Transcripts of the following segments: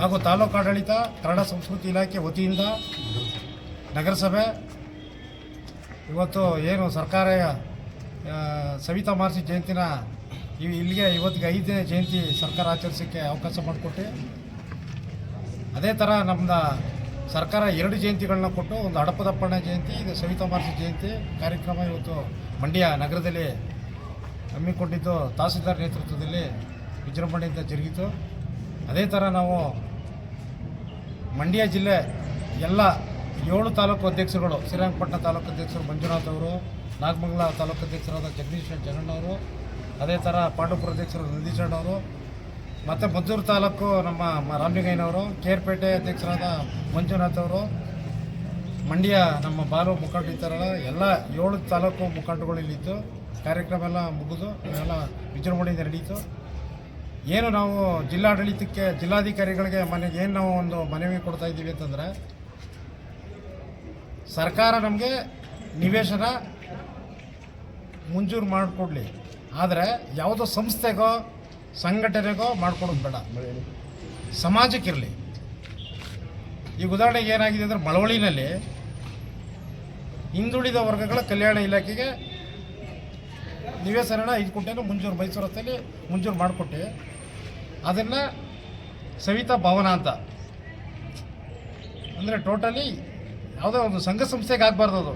ಹಾಗೂ ತಾಲೂಕು ಆಡಳಿತ, ಕನ್ನಡ ಸಂಸ್ಕೃತಿ ಇಲಾಖೆ ವತಿಯಿಂದ ನಗರಸಭೆ ಇವತ್ತು ಏನು ಸರ್ಕಾರ ಸವಿತಾ ಮಹರ್ಷಿ ಜಯಂತಿನ ಇಲ್ಲಿಗೆ ಇವತ್ತಿಗೆ 5ನೇ ಜಯಂತಿ ಸರ್ಕಾರ ಆಚರಿಸೋಕ್ಕೆ ಅವಕಾಶ ಮಾಡಿಕೊಟ್ಟು, ಅದೇ ಥರ ನಮ್ಮದು ಸರ್ಕಾರ 2 ಜಯಂತಿಗಳನ್ನ ಕೊಟ್ಟು, ಒಂದು ಹಡಪದಪ್ಪಣ್ಣ ಜಯಂತಿ, ಇದು ಸವಿತಾ ಮಹರ್ಷಿ ಜಯಂತಿ ಕಾರ್ಯಕ್ರಮ ಇವತ್ತು ಮಂಡ್ಯ ನಗರದಲ್ಲಿ ಹಮ್ಮಿಕೊಂಡಿದ್ದು ತಹಸೀಲ್ದಾರ್ ನೇತೃತ್ವದಲ್ಲಿ ವಿಜೃಂಭಣೆಯಿಂದ ಜರುಗಿತು. ಅದೇ ಥರ ನಾವು ಮಂಡ್ಯ ಜಿಲ್ಲೆ ಎಲ್ಲ 7 ತಾಲೂಕು ಅಧ್ಯಕ್ಷರುಗಳು, ಶ್ರೀರಂಗಪಟ್ಟಣ ತಾಲೂಕು ಅಧ್ಯಕ್ಷರು ಮಂಜುನಾಥ್ ಅವರು, ನಾಗಮಂಗಲ ತಾಲೂಕು ಅಧ್ಯಕ್ಷರಾದ ಜಗದೀಶ್ ಜಗಣ್ಣವರು, ಅದೇ ಥರ ಪಾಂಡವಪುರ ಅಧ್ಯಕ್ಷರು ನಂದೀಶಣ್ಣವರು, ಮತ್ತು ಮದ್ದೂರು ತಾಲೂಕು ನಮ್ಮ ರಾಮಲಿಂಗಯ್ಯನವರು, ಕೇರ್ಪೇಟೆ ಅಧ್ಯಕ್ಷರಾದ ಮಂಜುನಾಥ್ ಅವರು, ಮಂಡ್ಯ ನಮ್ಮ ಬಾಲು ಮುಖಂಡರು, ಈ ಥರ ಎಲ್ಲ 7 ತಾಲೂಕು ಮುಖಂಡರುಗಳು ಇಲ್ಲಿತ್ತು. ಕಾರ್ಯಕ್ರಮ ಎಲ್ಲ ಮುಗಿದು ಎಲ್ಲ ವಿಜೃಂಭಣೆಯಿಂದ ನಡೀತು. ಏನು ನಾವು ಜಿಲ್ಲಾಡಳಿತಕ್ಕೆ, ಜಿಲ್ಲಾಧಿಕಾರಿಗಳಿಗೆ ಏನು ನಾವು ಒಂದು ಮನವಿ ಕೊಡ್ತಾ ಇದ್ದೀವಿ ಅಂತಂದರೆ, ಸರ್ಕಾರ ನಮಗೆ ನಿವೇಶನ ಮಂಜೂರು ಮಾಡಿಕೊಡ್ಲಿ, ಆದರೆ ಯಾವುದೋ ಸಂಸ್ಥೆಗೋ ಸಂಘಟನೆಗೋ ಮಾಡ್ಕೊಡೋದು ಬೇಡ, ಸಮಾಜಕ್ಕಿರಲಿ. ಈಗ ಉದಾಹರಣೆಗೆ ಏನಾಗಿದೆ ಅಂದರೆ, ಮಳವಳ್ಳಿನಲ್ಲಿ ಹಿಂದುಳಿದ ವರ್ಗಗಳ ಕಲ್ಯಾಣ ಇಲಾಖೆಗೆ ನಿವೇಶನ 5 ಕೋಟಿಯನ್ನು ಮಂಜೂರು, ಮೈಸೂರು ರಸ್ತೆಯಲ್ಲಿ ಮಂಜೂರು ಮಾಡಿಕೊಟ್ಟು, ಅದನ್ನು ಸವಿತಾ ಭವನ ಅಂತ, ಅಂದರೆ ಟೋಟಲಿ ಯಾವುದೋ ಒಂದು ಸಂಘ ಸಂಸ್ಥೆಗೆ ಆಗಬಾರ್ದು, ಅದು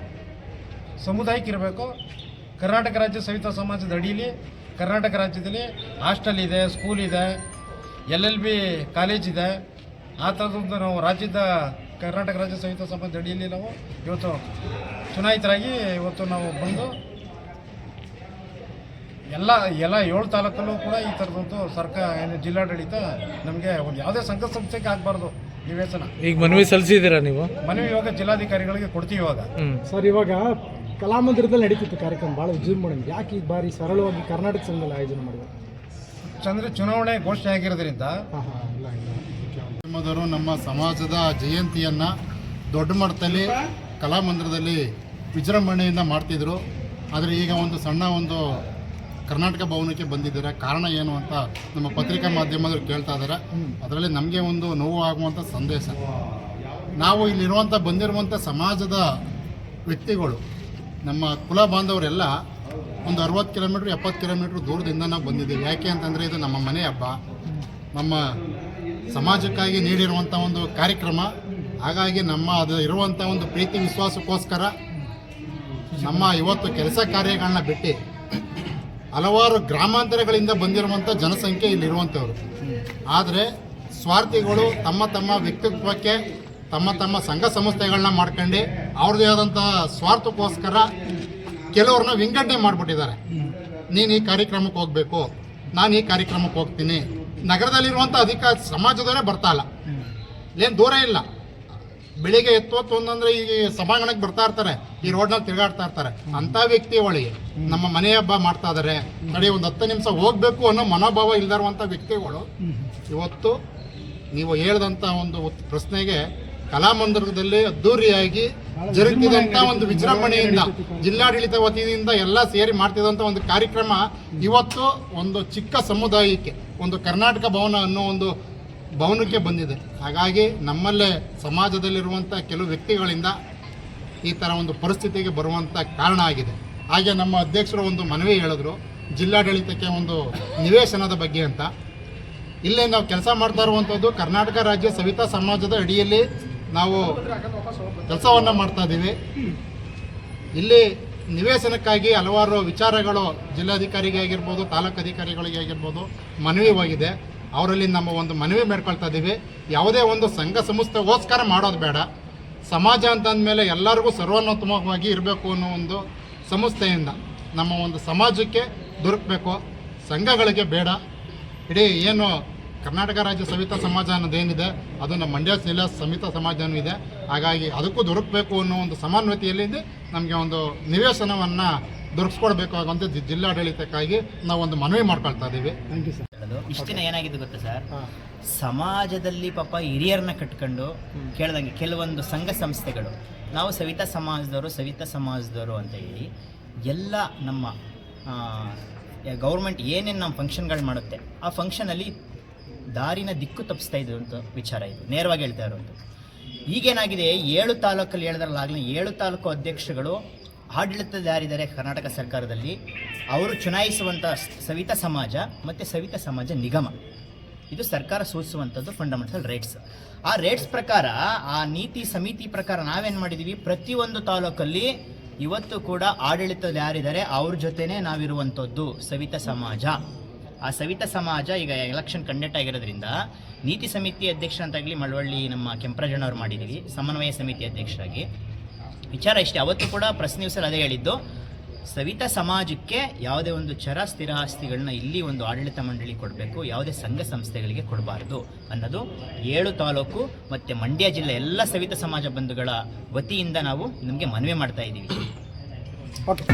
ಸಮುದಾಯಕ್ಕೆ ಇರಬೇಕು. ಕರ್ನಾಟಕ ರಾಜ್ಯ ಸವಿತಾ ಸಮಾಜದ ಅಡಿಯಲ್ಲಿ ಕರ್ನಾಟಕ ರಾಜ್ಯದಲ್ಲಿ ಹಾಸ್ಟೆಲ್ ಇದೆ, ಸ್ಕೂಲ್ ಇದೆ, LLB ಕಾಲೇಜ್ ಇದೆ. ಆ ಥರದೊಂದು ನಾವು ಕರ್ನಾಟಕ ರಾಜ್ಯ ಸವಿತಾ ಸಮಾಜದ ಅಡಿಯಲ್ಲಿ ನಾವು ಇವತ್ತು ಚುನಾಯಿತರಾಗಿ ಇವತ್ತು ನಾವು ಬಂದು ಎಲ್ಲ 7 ತಾಲೂಕಲ್ಲೂ ಕೂಡ ಈ ಥರದೊಂದು ಸರ್ಕಾರ ಜಿಲ್ಲಾಡಳಿತ ನಮಗೆ ಒಂದು ಯಾವುದೇ ಸಂಘ ಸಂಸ್ಥೆಗೆ ಆಗಬಾರ್ದು ನಿವೇಶನ. ಈಗ ಮನವಿ ಸಲ್ಲಿಸಿದ್ದೀರಾ ನೀವು? ಮನವಿ ಇವಾಗ ಜಿಲ್ಲಾಧಿಕಾರಿಗಳಿಗೆ ಕೊಡ್ತೀವಿ. ಇವಾಗ ಸರ್, ಇವಾಗ ಕಲಾಮಂದಿರದಲ್ಲಿ ನಡೀತಿತ್ತು ಕಾರ್ಯಕ್ರಮ, ಭಾಳ ವಿಜೃಂಭಣೆ. ಯಾಕೆ ಈ ಬಾರಿ ಸರಳವಾಗಿ ಕರ್ನಾಟಕ ಸಂಘದಲ್ಲಿ ಆಯೋಜನೆ ಮಾಡಿದ್ರು? ಚುನಾವಣೆ ಘೋಷಣೆ ಆಗಿರೋದ್ರಿಂದ ನಮ್ಮ ಸಮಾಜದ ಜಯಂತಿಯನ್ನು ದೊಡ್ಡ ಮಟ್ಟದಲ್ಲಿ ಕಲಾಮಂದಿರದಲ್ಲಿ ವಿಜೃಂಭಣೆಯಿಂದ ಮಾಡ್ತಿದ್ರು. ಆದರೆ ಈಗ ಒಂದು ಸಣ್ಣ ಒಂದು ಕರ್ನಾಟಕ ಭವನಕ್ಕೆ ಬಂದಿದ್ದಾರೆ. ಕಾರಣ ಏನು ಅಂತ ನಮ್ಮ ಪತ್ರಿಕಾ ಮಾಧ್ಯಮದವರು ಕೇಳ್ತಾ ಇದ್ದಾರೆ. ಅದರಲ್ಲಿ ನಮಗೆ ಒಂದು ನೋವು ಆಗುವಂಥ ಸಂದೇಶ. ನಾವು ಇಲ್ಲಿರುವಂಥ ಬಂದಿರುವಂಥ ಸಮಾಜದ ವ್ಯಕ್ತಿಗಳು, ನಮ್ಮ ಕುಲ ಬಾಂಧವರೆಲ್ಲ ಒಂದು 60 ಕಿಲೋಮೀಟ್ರ್ 70 ಕಿಲೋಮೀಟ್ರ್ ದೂರದಿಂದ ನಾವು ಬಂದಿದ್ದೀವಿ. ಯಾಕೆ ಅಂತಂದರೆ ಇದು ನಮ್ಮ ಮನೆ ಹಬ್ಬ, ನಮ್ಮ ಸಮಾಜಕ್ಕಾಗಿ ನೀಡಿರುವಂಥ ಒಂದು ಕಾರ್ಯಕ್ರಮ. ಹಾಗಾಗಿ ನಮ್ಮ ಅದು ಇರುವಂಥ ಒಂದು ಪ್ರೀತಿ ವಿಶ್ವಾಸಕ್ಕೋಸ್ಕರ ನಮ್ಮ ಇವತ್ತು ಕೆಲಸ ಕಾರ್ಯಗಳನ್ನ ಬಿಟ್ಟು ಹಲವಾರು ಗ್ರಾಮಾಂತರಗಳಿಂದ ಬಂದಿರುವಂಥ ಜನಸಂಖ್ಯೆ ಇಲ್ಲಿರುವಂಥವ್ರು. ಆದರೆ ಸ್ವಾರ್ಥಿಗಳು ತಮ್ಮ ತಮ್ಮ ವ್ಯಕ್ತಿತ್ವಕ್ಕೆ ತಮ್ಮ ಸಂಘ ಸಂಸ್ಥೆಗಳನ್ನ ಮಾಡ್ಕೊಂಡು ಅವ್ರದ್ದೇ ಆದಂಥ ಸ್ವಾರ್ಥಕ್ಕೋಸ್ಕರ ಕೆಲವ್ರನ್ನ ವಿಂಗಡಣೆ ಮಾಡಿಬಿಟ್ಟಿದ್ದಾರೆ. ನೀನು ಈ ಕಾರ್ಯಕ್ರಮಕ್ಕೆ ಹೋಗಬೇಕು, ನಾನು ಈ ಕಾರ್ಯಕ್ರಮಕ್ಕೆ ಹೋಗ್ತೀನಿ. ನಗರದಲ್ಲಿರುವಂಥ ಸಮಾಜದವರೇ ಬರ್ತಾ ಇಲ್ಲ, ಏನು ದೂರ ಇಲ್ಲ. ಬೆಳಿಗ್ಗೆ ಎತ್ತೊತ್ತು ಒಂದಂದ್ರೆ ಈಗ ಸಭಾಂಗಣಕ್ಕೆ ಬರ್ತಾ ಇರ್ತಾರೆ, ಈ ರೋಡ್ನಲ್ಲಿ ತಿರುಗಾಡ್ತಾ ಇರ್ತಾರೆ. ಅಂಥ ವ್ಯಕ್ತಿ ಒಳಗೆ ನಮ್ಮ ಮನೆ ಹಬ್ಬ ಮಾಡ್ತಾ ಇದ್ದಾರೆ, ಕಡೆ ಒಂದು 10 ನಿಮಿಷ ಹೋಗ್ಬೇಕು ಅನ್ನೋ ಮನೋಭಾವ ಇಲ್ಲದಿರುವಂಥ ವ್ಯಕ್ತಿಗಳು ಇವತ್ತು ನೀವು ಹೇಳಿದಂಥ ಒಂದು ಪ್ರಶ್ನೆಗೆ ಕಲಾಮಂದಿರದಲ್ಲಿ ಅದ್ದೂರಿಯಾಗಿ ಜರುಗ್ತಿದಂಥ ಒಂದು ವಿಜೃಂಭಣೆಯಿಂದ ಜಿಲ್ಲಾಡಳಿತ ವತಿಯಿಂದ ಎಲ್ಲ ಸೇರಿ ಮಾಡ್ತಿದ್ದಂಥ ಒಂದು ಕಾರ್ಯಕ್ರಮ ಇವತ್ತು ಒಂದು ಚಿಕ್ಕ ಸಮುದಾಯಕ್ಕೆ ಒಂದು ಕರ್ನಾಟಕ ಭವನ ಅನ್ನೋ ಒಂದು ಭವನಕ್ಕೆ ಬಂದಿದೆ. ಹಾಗಾಗಿ ನಮ್ಮಲ್ಲೇ ಸಮಾಜದಲ್ಲಿರುವಂಥ ಕೆಲವು ವ್ಯಕ್ತಿಗಳಿಂದ ಈ ಥರ ಒಂದು ಪರಿಸ್ಥಿತಿಗೆ ಬರುವಂಥ ಕಾರಣ ಆಗಿದೆ. ಹಾಗೆ ನಮ್ಮ ಅಧ್ಯಕ್ಷರು ಒಂದು ಮನವಿ ಹೇಳಿದ್ರು ಜಿಲ್ಲಾಡಳಿತಕ್ಕೆ ಒಂದು ನಿವೇಶನದ ಬಗ್ಗೆ ಅಂತ. ಇಲ್ಲೇ ನಾವು ಕೆಲಸ ಮಾಡ್ತಾ ಇರುವಂಥದ್ದು ಕರ್ನಾಟಕ ರಾಜ್ಯ ಸವಿತಾ ಸಮಾಜದ ಅಡಿಯಲ್ಲಿ ನಾವು ಕೆಲಸವನ್ನು ಮಾಡ್ತಾ ಇದ್ದೀವಿ. ಇಲ್ಲಿ ನಿವೇಶನಕ್ಕಾಗಿ ಹಲವಾರು ವಿಚಾರಗಳು ಜಿಲ್ಲಾಧಿಕಾರಿಗೆ ಆಗಿರ್ಬೋದು, ತಾಲೂಕು ಅಧಿಕಾರಿಗಳಿಗೆ ಆಗಿರ್ಬೋದು ಮನವಿ ಹೋಗಿದೆ. ಅವರಲ್ಲಿ ನಮ್ಮ ಒಂದು ಮನವಿ ಮಾಡ್ಕೊಳ್ತಾ ಇದ್ದೀವಿ. ಯಾವುದೇ ಒಂದು ಸಂಘ ಸಂಸ್ಥೆಗೋಸ್ಕರ ಮಾಡೋದು ಬೇಡ, ಸಮಾಜ ಅಂತಂದಮೇಲೆ ಎಲ್ಲರಿಗೂ ಸರ್ವೋನ್ನತವಾಗಿ ಇರಬೇಕು ಅನ್ನೋ ಒಂದು ಸಂಸ್ಥೆಯಿಂದ ನಮ್ಮ ಒಂದು ಸಮಾಜಕ್ಕೆ ದೊರಕಬೇಕು, ಸಂಘಗಳಿಗೆ ಬೇಡ. ಇಡೀ ಏನು ಕರ್ನಾಟಕ ರಾಜ್ಯ ಸವಿತಾ ಸಮಾಜ ಅನ್ನೋದೇನಿದೆ ಅದು ನಮ್ಮ ಮಂಡ್ಯ ಜಿಲ್ಲಾ ಸವಿತಾ ಸಮಾಜನೂ ಇದೆ. ಹಾಗಾಗಿ ಅದಕ್ಕೂ ದೊರಕಬೇಕು ಅನ್ನೋ ಒಂದು ಸಮಾನತೆಯಲ್ಲಿ ನಮಗೆ ಒಂದು ನಿವೇಶನವನ್ನು ದೊರಕಿಸ್ಕೊಡ್ಬೇಕಾಗುವಂಥ ಜಿಲ್ಲಾಡಳಿತಕ್ಕಾಗಿ ನಾವು ಒಂದು ಮನವಿ ಮಾಡ್ಕೊಳ್ತಾ ಇದ್ದೀವಿ. Thank you sir. ಇಷ್ಟು ದಿನ ಏನಾಗಿದೆ ಗೊತ್ತಾ ಸರ್, ಸಮಾಜದಲ್ಲಿ ಪಾಪ ಹಿರಿಯರನ್ನ ಕಟ್ಕೊಂಡು ಕೇಳ್ದಂಗೆ ಕೆಲವೊಂದು ಸಂಘ ಸಂಸ್ಥೆಗಳು ನಾವು ಸವಿತಾ ಸಮಾಜದವರು ಅಂತ ಹೇಳಿ ಎಲ್ಲ ನಮ್ಮ ಗೌರ್ಮೆಂಟ್ ಏನೇನು ನಮ್ಮ ಫಂಕ್ಷನ್ಗಳು ಮಾಡುತ್ತೆ ಆ ಫಂಕ್ಷನಲ್ಲಿ ದಾರಿನ ದಿಕ್ಕು ತಪ್ಪಿಸ್ತಾ ಇದ್ದಂಥ ವಿಚಾರ ಇದು, ನೇರವಾಗಿ ಹೇಳ್ತಾ ಇರೋದು. ಈಗೇನಾಗಿದೆ, 7 ತಾಲೂಕಲ್ಲಿ ಹೇಳಿದ್ರಲ್ಲಾಗಲೇ 7 ತಾಲೂಕು ಅಧ್ಯಕ್ಷರುಗಳು ಆಡಳಿತದಾರಿದ್ದಾರೆ ಕರ್ನಾಟಕ ಸರ್ಕಾರದಲ್ಲಿ. ಅವರು ಚುನಾಯಿಸುವಂಥ ಸವಿತಾ ಸಮಾಜ ಮತ್ತು ಸವಿತಾ ಸಮಾಜ ನಿಗಮ, ಇದು ಸರ್ಕಾರ ಸೂಚಿಸುವಂಥದ್ದು ಫಂಡಮೆಂಟಲ್ ರೈಟ್ಸ್. ಆ ರೈಟ್ಸ್ ಪ್ರಕಾರ, ಆ ನೀತಿ ಸಮಿತಿ ಪ್ರಕಾರ ನಾವೇನು ಮಾಡಿದ್ದೀವಿ, ಪ್ರತಿಯೊಂದು ತಾಲೂಕಲ್ಲಿ ಇವತ್ತು ಕೂಡ ಆಡಳಿತದಲ್ಲಿ ಯಾರಿದ್ದಾರೆ ಅವ್ರ ಜೊತೆನೇ ನಾವಿರುವಂಥದ್ದು ಸವಿತಾ ಸಮಾಜ. ಆ ಸವಿತಾ ಸಮಾಜ ಈಗ ಎಲೆಕ್ಷನ್ ಕಂಡಕ್ಟ್ ಆಗಿರೋದ್ರಿಂದ ನೀತಿ ಸಮಿತಿ ಅಧ್ಯಕ್ಷರಂತಾಗಲಿ ಮಳವಳ್ಳಿ ನಮ್ಮ ಕೆಂಪರಾಜಣ್ಣವ್ರು ಮಾಡಿದ್ದೀವಿ, ಸಮನ್ವಯ ಸಮಿತಿ ಅಧ್ಯಕ್ಷರಾಗಿ. ವಿಚಾರ ಇಷ್ಟೇ, ಅವತ್ತು ಕೂಡ ಪ್ರೆಸ್ ನ್ಯೂಸಲ್ಲಿ ಅದೇ ಹೇಳಿದ್ದು, ಸವಿತಾ ಸಮಾಜಕ್ಕೆ ಯಾವುದೇ ಒಂದು ಚರ ಸ್ಥಿರ ಆಸ್ತಿಗಳನ್ನ ಇಲ್ಲಿ ಒಂದು ಆಡಳಿತ ಮಂಡಳಿ ಕೊಡಬೇಕು, ಯಾವುದೇ ಸಂಘ ಸಂಸ್ಥೆಗಳಿಗೆ ಕೊಡಬಾರ್ದು ಅನ್ನೋದು 7 ತಾಲೂಕು ಮತ್ತು ಮಂಡ್ಯ ಜಿಲ್ಲೆ ಎಲ್ಲ ಸವಿತಾ ಸಮಾಜ ಬಂಧುಗಳ ವತಿಯಿಂದ ನಾವು ನಿಮಗೆ ಮನವಿ ಮಾಡ್ತಾ ಇದ್ದೀವಿ. ಓಕೆ.